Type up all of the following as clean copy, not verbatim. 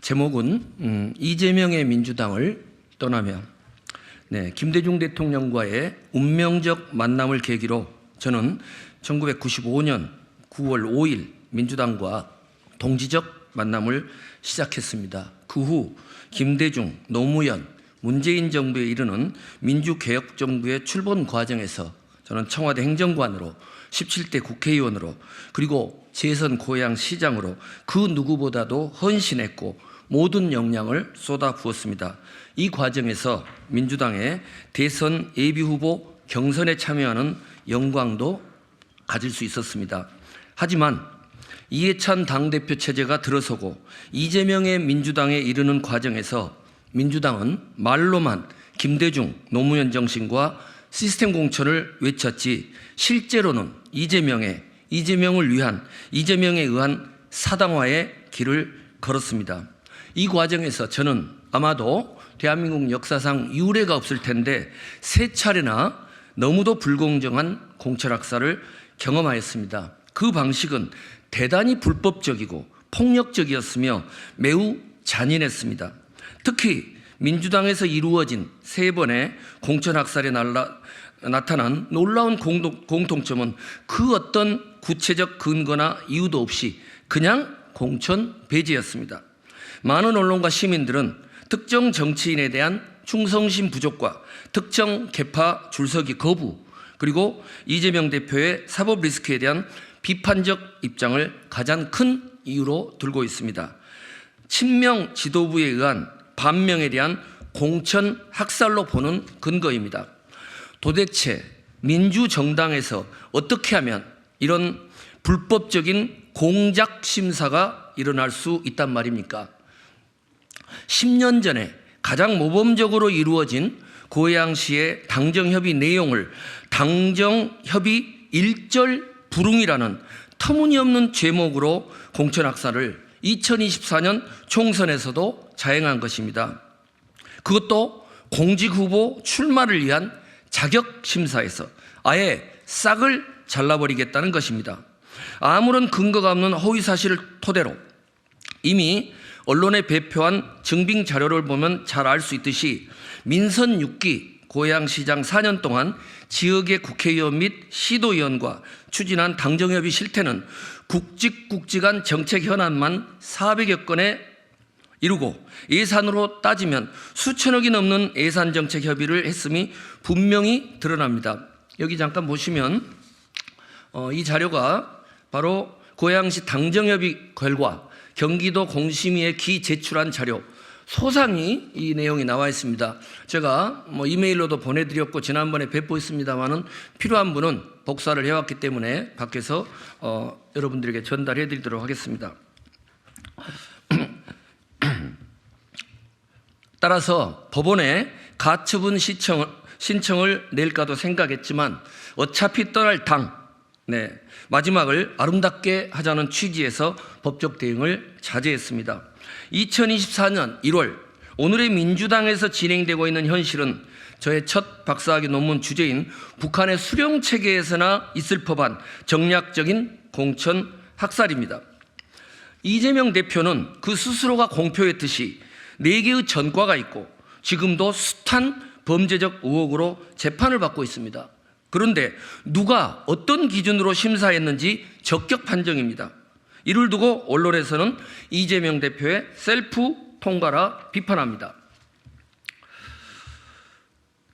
제목은 이재명의 민주당을 떠나며 김대중 대통령과의 운명적 만남을 계기로 저는 1995년 9월 5일 민주당과 동지적 만남을 시작했습니다. 그 후 김대중, 노무현, 문재인 정부에 이르는 민주개혁 정부의 출범 과정에서 저는 청와대 행정관으로 17대 국회의원으로 그리고 재선 고양시장으로 그 누구보다도 헌신했고 모든 역량을 쏟아부었습니다. 이 과정에서 민주당의 대선 예비후보 경선에 참여하는 영광도 가질 수 있었습니다. 하지만 이해찬 당대표 체제가 들어서고 이재명의 민주당에 이르는 과정에서 민주당은 말로만 김대중, 노무현 정신과 시스템 공천을 외쳤지 실제로는 이재명을 위한 이재명에 의한 사당화의 길을 걸었습니다. 이 과정에서 저는 아마도 대한민국 역사상 유례가 없을 텐데 3차례나 너무도 불공정한 공천학살을 경험하였습니다. 그 방식은 대단히 불법적이고 폭력적이었으며 매우 잔인했습니다. 특히 민주당에서 이루어진 3번의 공천학살에 나타난 놀라운 공통점은 그 어떤 구체적 근거나 이유도 없이 그냥 공천 배제였습니다. 많은 언론과 시민들은 특정 정치인에 대한 충성심 부족과 특정 계파 줄서기 거부 그리고 이재명 대표의 사법 리스크에 대한 비판적 입장을 가장 큰 이유로 들고 있습니다. 친명 지도부에 의한 반명에 대한 공천 학살로 보는 근거입니다. 도대체 민주정당에서 어떻게 하면 이런 불법적인 공작 심사가 일어날 수 있단 말입니까? 10년 전에 가장 모범적으로 이루어진 고양시의 당정협의 내용을 당정협의 일절 불응이라는 터무니없는 제목으로 공천학살을 2024년 총선에서도 자행한 것입니다. 그것도 공직후보 출마를 위한 자격심사에서 아예 싹을 잘라버리겠다는 것입니다. 아무런 근거가 없는 허위사실을 토대로 이미 언론에 배포한 증빙 자료를 보면 잘 알 수 있듯이 민선 6기 고양시장 4년 동안 지역의 국회의원 및 시도의원과 추진한 당정협의 실태는 굵직굵직한 정책 현안만 400여 건에 이르고 예산으로 따지면 수천억이 넘는 예산 정책 협의를 했음이 분명히 드러납니다. 여기 잠깐 보시면 이 자료가 바로 고양시 당정협의 결과 경기도 공심위에 기제출한 자료 소상히 이 내용이 나와 있습니다. 제가 이메일로도 보내드렸고 지난번에 배포했습니다만은 필요한 분은 복사를 해왔기 때문에 밖에서 여러분들에게 전달해드리도록 하겠습니다. 따라서 법원에 가처분 신청을 낼까도 생각했지만 어차피 떠날 당 마지막을 아름답게 하자는 취지에서 법적 대응을 자제했습니다. 2024년 1월 오늘의 민주당에서 진행되고 있는 현실은 저의 첫 박사학위 논문 주제인 북한의 수령 체계에서나 있을 법한 정략적인 공천 학살입니다. 이재명 대표는 그 스스로가 공표했듯이 4개의 전과가 있고 지금도 숱한 범죄적 의혹으로 재판을 받고 있습니다. 그런데 누가 어떤 기준으로 심사했는지 적격 판정입니다. 이를 두고 언론에서는 이재명 대표의 셀프 통과라 비판합니다.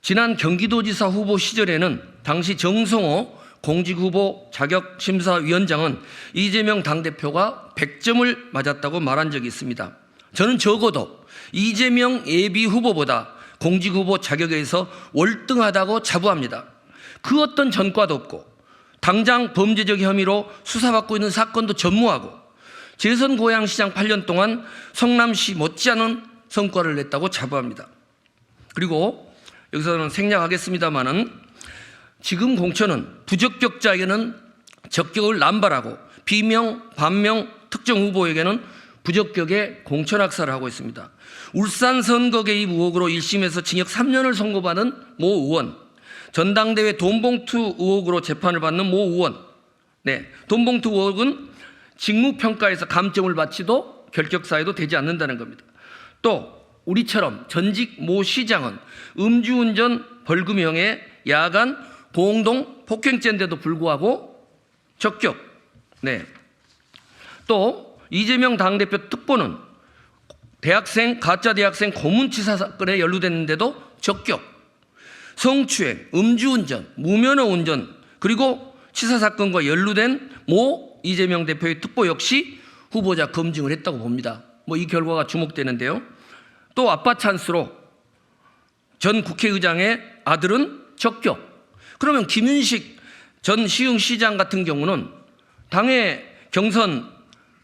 지난 경기도지사 후보 시절에는 당시 정성호 공직후보 자격심사위원장은 이재명 당대표가 100점을 맞았다고 말한 적이 있습니다. 저는 적어도 이재명 예비후보보다 공직후보 자격에서 월등하다고 자부합니다. 그 어떤 전과도 없고 당장 범죄적 혐의로 수사받고 있는 사건도 전무하고 재선 고양시장 8년 동안 성남시 못지않은 성과를 냈다고 자부합니다. 그리고 여기서는 생략하겠습니다마는 지금 공천은 부적격자에게는 적격을 남발하고 비명, 반명, 특정 후보에게는 부적격의 공천학살을 하고 있습니다. 울산 선거 개입 의혹으로 1심에서 징역 3년을 선고받은 모 의원, 전당대회 돈봉투 의혹으로 재판을 받는 모 의원, 돈봉투 의혹은 직무평가에서 감점을 받지도 결격 사유도 되지 않는다는 겁니다. 또 우리처럼 전직 모 시장은 음주운전 벌금형의 야간 공동 폭행죄인데도 불구하고 적격. 네. 또 이재명 당대표 특보는 가짜 대학생 고문치사 사건에 연루됐는데도 적격. 성추행, 음주운전, 무면허 운전, 그리고 치사 사건과 연루된 모 이재명 대표의 특보 역시 후보자 검증을 했다고 봅니다. 이 결과가 주목되는데요. 또 아빠 찬스로 전 국회의장의 아들은 적격. 그러면 김윤식 전 시흥시장 같은 경우는 당의 경선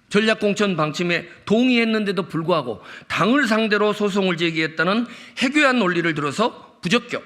전략공천 방침에 동의했는데도 불구하고 당을 상대로 소송을 제기했다는 해괴한 논리를 들어서 부적격.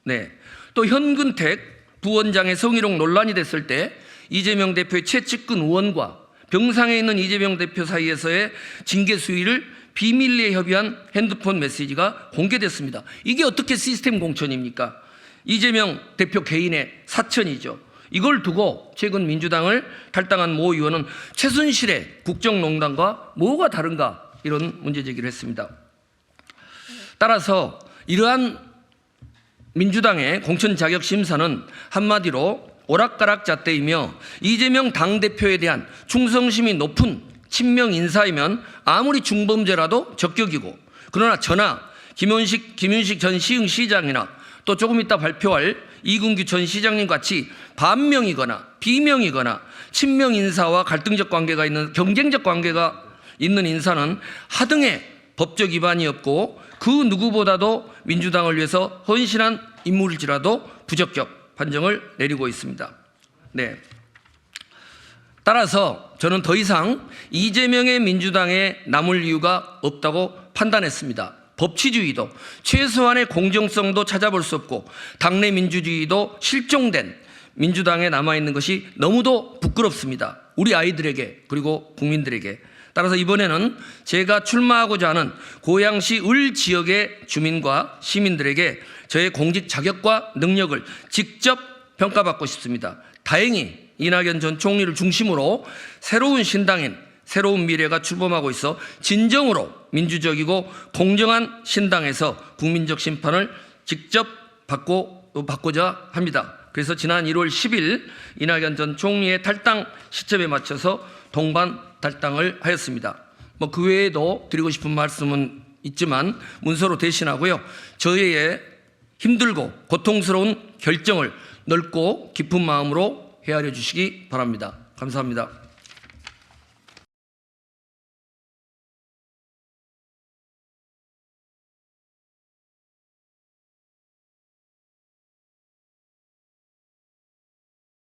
네. 또 현근택 부원장의 성희롱 논란이 됐을 때 이재명 대표의 최측근 의원과 병상에 있는 이재명 대표 사이에서의 징계 수위를 비밀리에 협의한 핸드폰 메시지가 공개됐습니다. 이게 어떻게 시스템 공천입니까? 이재명 대표 개인의 사천이죠. 이걸 두고 최근 민주당을 탈당한 모 의원은 최순실의 국정농단과 뭐가 다른가 이런 문제 제기를 했습니다. 따라서 이러한 민주당의 공천 자격 심사는 한마디로 오락가락 잣대이며 이재명 당대표에 대한 충성심이 높은 친명 인사이면 아무리 중범죄라도 적격이고, 그러나 저나 김윤식 전 시흥시장이나 또 조금 이따 발표할 이근규 전 시장님 같이 반명이거나 비명이거나 친명 인사와 갈등적 관계가 있는 경쟁적 관계가 있는 인사는 하등의 법적 위반이 없고 그 누구보다도 민주당을 위해서 헌신한 인물일지라도 부적격 판정을 내리고 있습니다. 네. 따라서 저는 더 이상 이재명의 민주당에 남을 이유가 없다고 판단했습니다. 법치주의도 최소한의 공정성도 찾아볼 수 없고 당내 민주주의도 실종된 민주당에 남아있는 것이 너무도 부끄럽습니다. 우리 아이들에게 그리고 국민들에게. 따라서 이번에는 제가 출마하고자 하는 고양시 을 지역의 주민과 시민들에게 저의 공직 자격과 능력을 직접 평가받고 싶습니다. 다행히 이낙연 전 총리를 중심으로 새로운 신당인 새로운 미래가 출범하고 있어 진정으로 민주적이고 공정한 신당에서 국민적 심판을 직접 받고자 합니다. 그래서 지난 1월 10일 이낙연 전 총리의 탈당 시점에 맞춰서 동반 탈당을 하였습니다. 그 외에도 드리고 싶은 말씀은 있지만 문서로 대신하고요. 저희의 힘들고 고통스러운 결정을 넓고 깊은 마음으로 헤아려 주시기 바랍니다. 감사합니다.